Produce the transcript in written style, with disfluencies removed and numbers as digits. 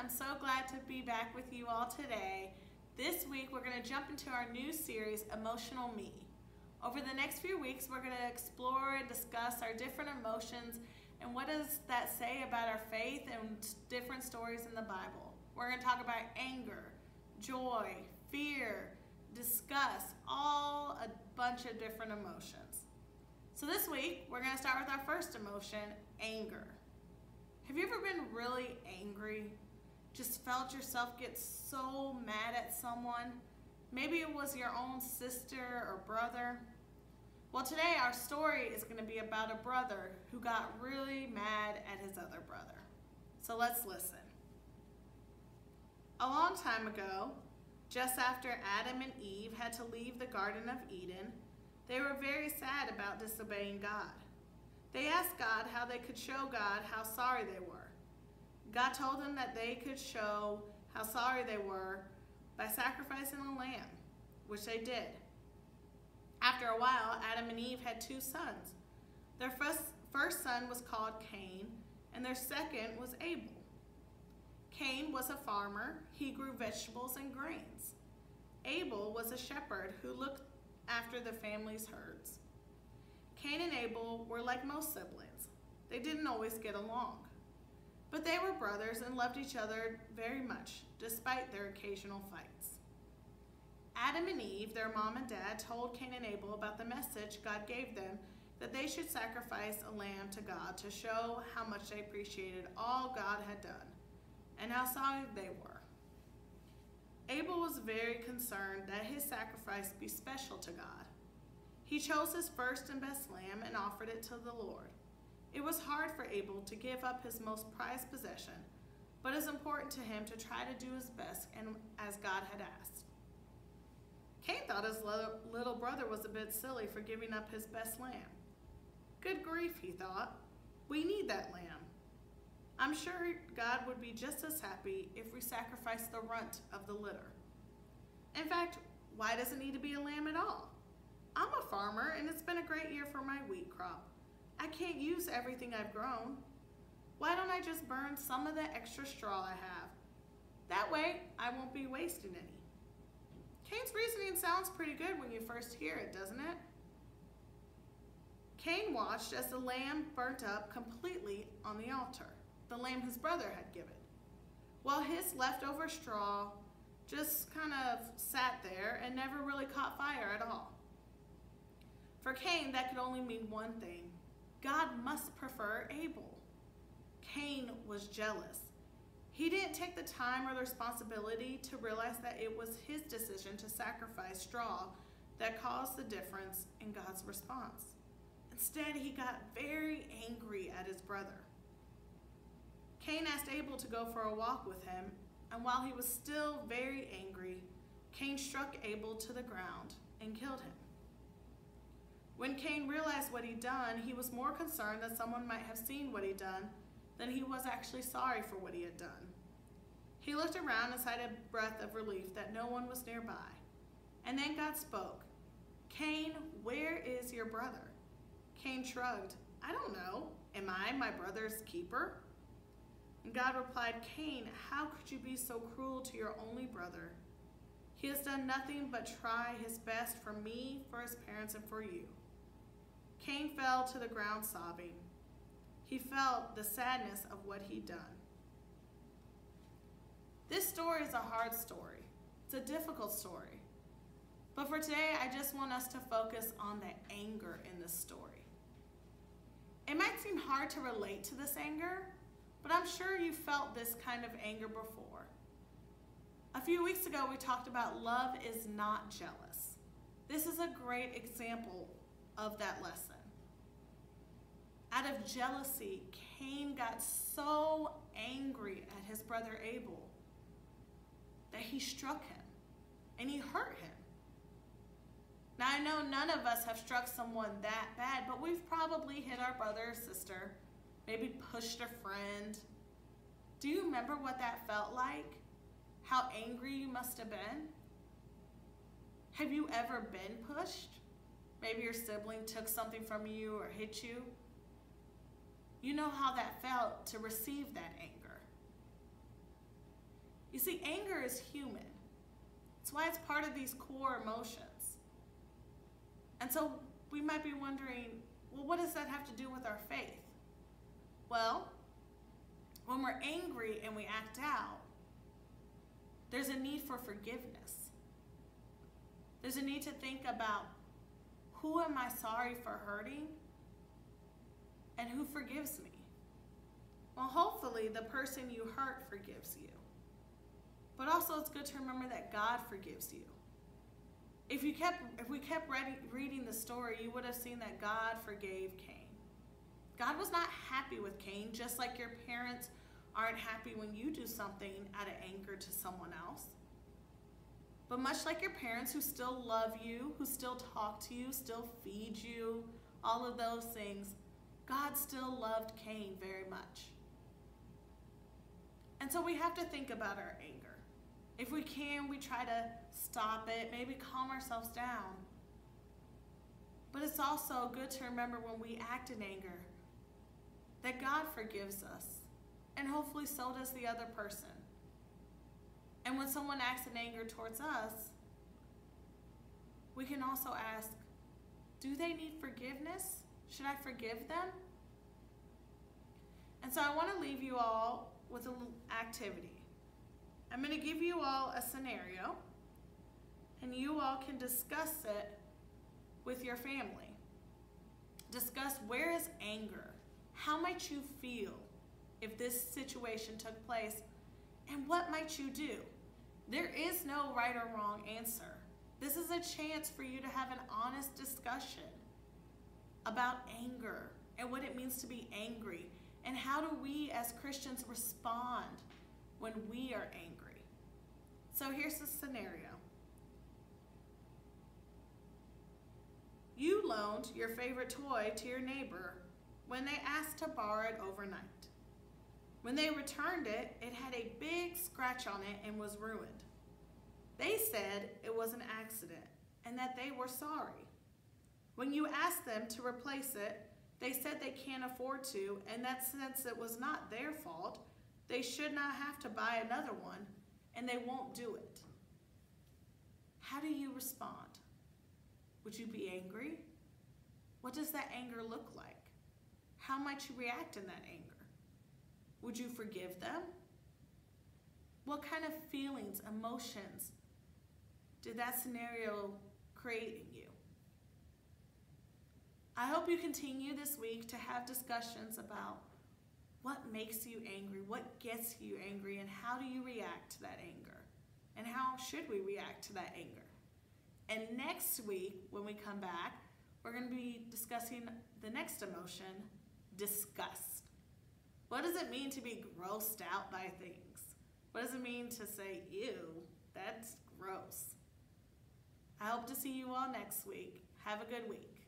I'm so glad to be back with you all today. This week we're going to jump into our new series, Emotional Me. Over the next few weeks we're going to explore and discuss our different emotions and what does that say about our faith and different stories in the Bible. We're going to talk about anger, joy, fear, disgust, all a bunch of different emotions. So this week we're going to start with our first emotion, anger. Have you ever been really angry? Just felt yourself get so mad at someone? Maybe it was your own sister or brother. Well, today our story is going to be about a brother who got really mad at his other brother. So let's listen. A long time ago, just after Adam and Eve had to leave the Garden of Eden, they were very sad about disobeying God. They asked God how they could show God how sorry they were. God told them that they could show how sorry they were by sacrificing a lamb, which they did. After a while, Adam and Eve had two sons. Their first son was called Cain, and their second was Abel. Cain was a farmer. He grew vegetables and grains. Abel was a shepherd who looked after the family's herds. Cain and Abel were like most siblings. They didn't always get along. But they were brothers and loved each other very much, despite their occasional fights. Adam and Eve, their mom and dad, told Cain and Abel about the message God gave them that they should sacrifice a lamb to God to show how much they appreciated all God had done and how sorry they were. Abel was very concerned that his sacrifice be special to God. He chose his first and best lamb and offered it to the Lord. It was hard for Abel to give up his most prized possession, but it was important to him to try to do his best and as God had asked. Cain thought his little brother was a bit silly for giving up his best lamb. Good grief, he thought. We need that lamb. I'm sure God would be just as happy if we sacrificed the runt of the litter. In fact, why does it need to be a lamb at all? I'm a farmer, and it's been a great year for my wheat crop. I can't use everything I've grown. Why don't I just burn some of the extra straw I have? That way, I won't be wasting any. Cain's reasoning sounds pretty good when you first hear it, doesn't it? Cain watched as the lamb burnt up completely on the altar, the lamb his brother had given, while his leftover straw just kind of sat there and never really caught fire at all. For Cain, that could only mean one thing. God must prefer Abel. Cain was jealous. He didn't take the time or the responsibility to realize that it was his decision to sacrifice straw that caused the difference in God's response. Instead, he got very angry at his brother. Cain asked Abel to go for a walk with him, and while he was still very angry, Cain struck Abel to the ground and killed him. When Cain realized what he'd done, he was more concerned that someone might have seen what he'd done than he was actually sorry for what he had done. He looked around and sighed a breath of relief that no one was nearby. And then God spoke, "Cain, where is your brother?" Cain shrugged, "I don't know. Am I my brother's keeper?" And God replied, "Cain, how could you be so cruel to your only brother? He has done nothing but try his best for me, for his parents, and for you." Cain fell to the ground sobbing. He felt the sadness of what he'd done. This story is a hard story. It's a difficult story. But for today, I just want us to focus on the anger in this story. It might seem hard to relate to this anger, but I'm sure you felt this kind of anger before. A few weeks ago, we talked about love is not jealous. This is a great example of that lesson. Out of jealousy, Cain got so angry at his brother Abel that he struck him and he hurt him. Now, I know none of us have struck someone that bad, but we've probably hit our brother or sister, maybe pushed a friend. Do you remember what that felt like? How angry you must have been? Have you ever been pushed? Maybe your sibling took something from you or hit you. You know how that felt to receive that anger. You see, anger is human. That's why it's part of these core emotions. And so we might be wondering, well, what does that have to do with our faith? Well, when we're angry and we act out, there's a need for forgiveness. There's a need to think about, who am I sorry for hurting? And who forgives me? Well, hopefully the person you hurt forgives you. But also it's good to remember that God forgives you. If we kept reading the story, you would have seen that God forgave Cain. God was not happy with Cain, just like your parents aren't happy when you do something out of anger to someone else. But much like your parents, who still love you, who still talk to you, still feed you, all of those things, God still loved Cain very much. And so we have to think about our anger. If we can, we try to stop it, maybe calm ourselves down. But it's also good to remember when we act in anger that God forgives us, and hopefully so does the other person. And when someone acts in anger towards us, we can also ask, do they need forgiveness? Should I forgive them? And so I want to leave you all with a little activity. I'm going to give you all a scenario, and you all can discuss it with your family. Discuss, where is anger? How might you feel if this situation took place? And what might you do? There is no right or wrong answer. This is a chance for you to have an honest discussion about anger and what it means to be angry, and how do we as Christians respond when we are angry. So here's the scenario. You loaned your favorite toy to your neighbor when they asked to borrow it overnight. When they returned it, it had a big scratch on it and was ruined. They said it was an accident and that they were sorry. When you asked them to replace it, they said they can't afford to, and that since it was not their fault, they should not have to buy another one, and they won't do it. How do you respond? Would you be angry? What does that anger look like? How might you react in that anger? Would you forgive them? What kind of feelings, emotions did that scenario create in you? I hope you continue this week to have discussions about what makes you angry, what gets you angry, and how do you react to that anger? And how should we react to that anger? And next week, when we come back, we're going to be discussing the next emotion, disgust. What does it mean to be grossed out by things? What does it mean to say, ew, that's gross? I hope to see you all next week. Have a good week.